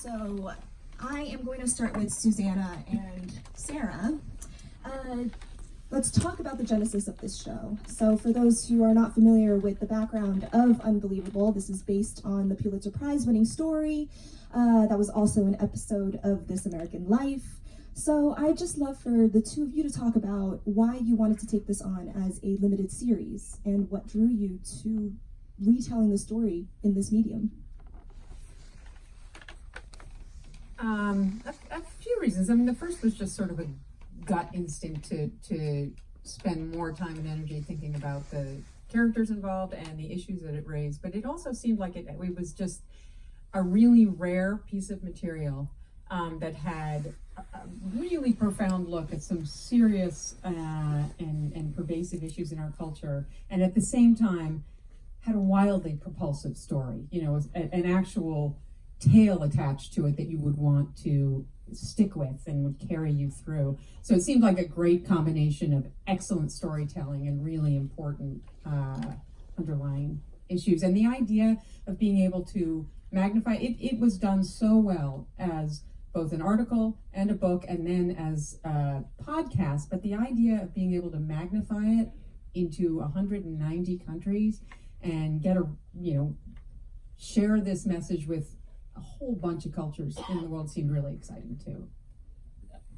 So I am going to start with Susanna and Sarah. Let's talk about the genesis of this show. So for those who are not familiar with the background of Unbelievable, this is based on the Pulitzer Prize winning story. That was also an episode of This American Life. So I'd just love for the two of you to talk about why you wanted to take this on as a limited series and what drew you to retelling the story in this medium. A few reasons. I mean, the first was just sort of a gut instinct to spend more time and energy thinking about the characters involved and the issues that it raised. But it also seemed like it was just a really rare piece of material that had a really profound look at some serious and pervasive issues in our culture, and at the same time had a wildly propulsive story. You know, an actual tale attached to it that you would want to stick with and would carry you through. So it seemed like a great combination of excellent storytelling and really important underlying issues. And the idea of being able to magnify it was done so well as both an article and a book and then as a podcast, but the idea of being able to magnify it into 190 countries and get share this message with a whole bunch of cultures in the world seemed really exciting too.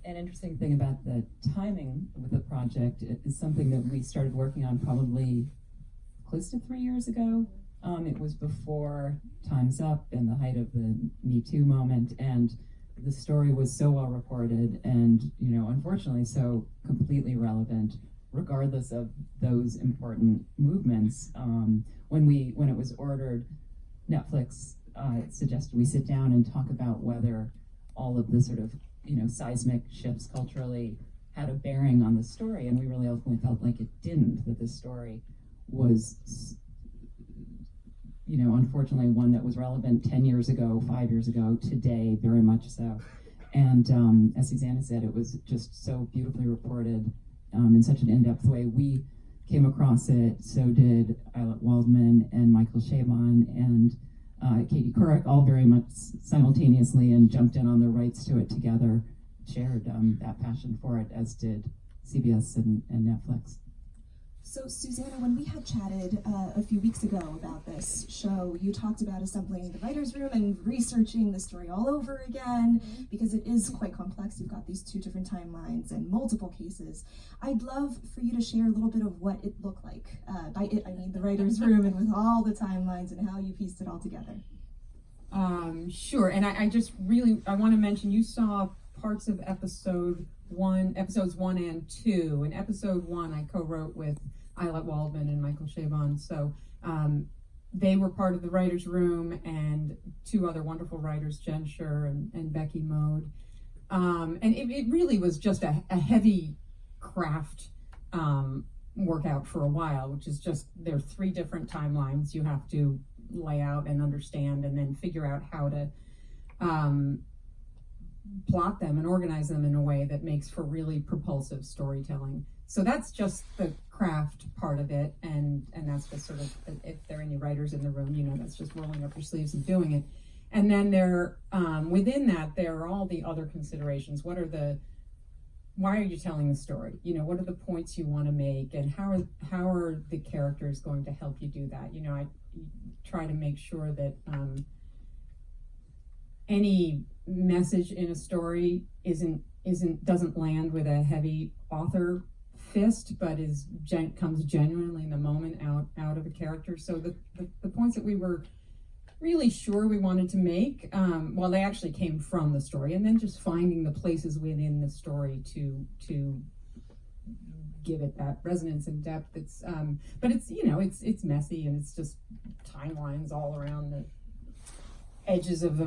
An interesting thing about the timing with the project is something that we started working on probably close to 3 years ago. It was before Time's Up and the height of the Me Too moment, and the story was so well reported and, unfortunately so completely relevant regardless of those important movements. When it was ordered, Netflix suggested we sit down and talk about whether all of the sort of seismic shifts culturally had a bearing on the story, and we really ultimately felt like it didn't, that the story was unfortunately one that was relevant 10 years ago, 5 years ago, today very much so. And as Susanna said, it was just so beautifully reported in such an in-depth way. We came across it, so did Islet Waldman and Michael Chabon and Katie Couric, all very much simultaneously, and jumped in on the rights to it together, shared that passion for it, as did CBS and Netflix. So Susanna, when we had chatted a few weeks ago about this show, you talked about assembling the writer's room and researching the story all over again, because it is quite complex. You've got these two different timelines and multiple cases. I'd love for you to share a little bit of what it looked like. By it, I mean the writer's room, and with all the timelines and how you pieced it all together. Sure, and I want to mention, you saw parts of episodes 1 and 2. In episode 1, I co-wrote with Islet Waldman and Michael Chabon. So they were part of the writer's room, and two other wonderful writers, Jen Scher and Becky Mode. And it really was just a heavy craft workout for a while, which is just, there are 3 different timelines you have to lay out and understand, and then figure out how to plot them and organize them in a way that makes for really propulsive storytelling. So that's just the craft part of it, and that's just sort of, if there are any writers in the room, that's just rolling up your sleeves and doing it. And then within that, there are all the other considerations. Why are you telling the story? What are the points you want to make, and how are the characters going to help you do that? I try to make sure that any message in a story doesn't land with a heavy author fist, but comes genuinely in the moment out of a character. So the points that we were really sure we wanted to make, they actually came from the story, and then just finding the places within the story to give it that resonance and depth. But it's messy, and it's just timelines all around the edges of the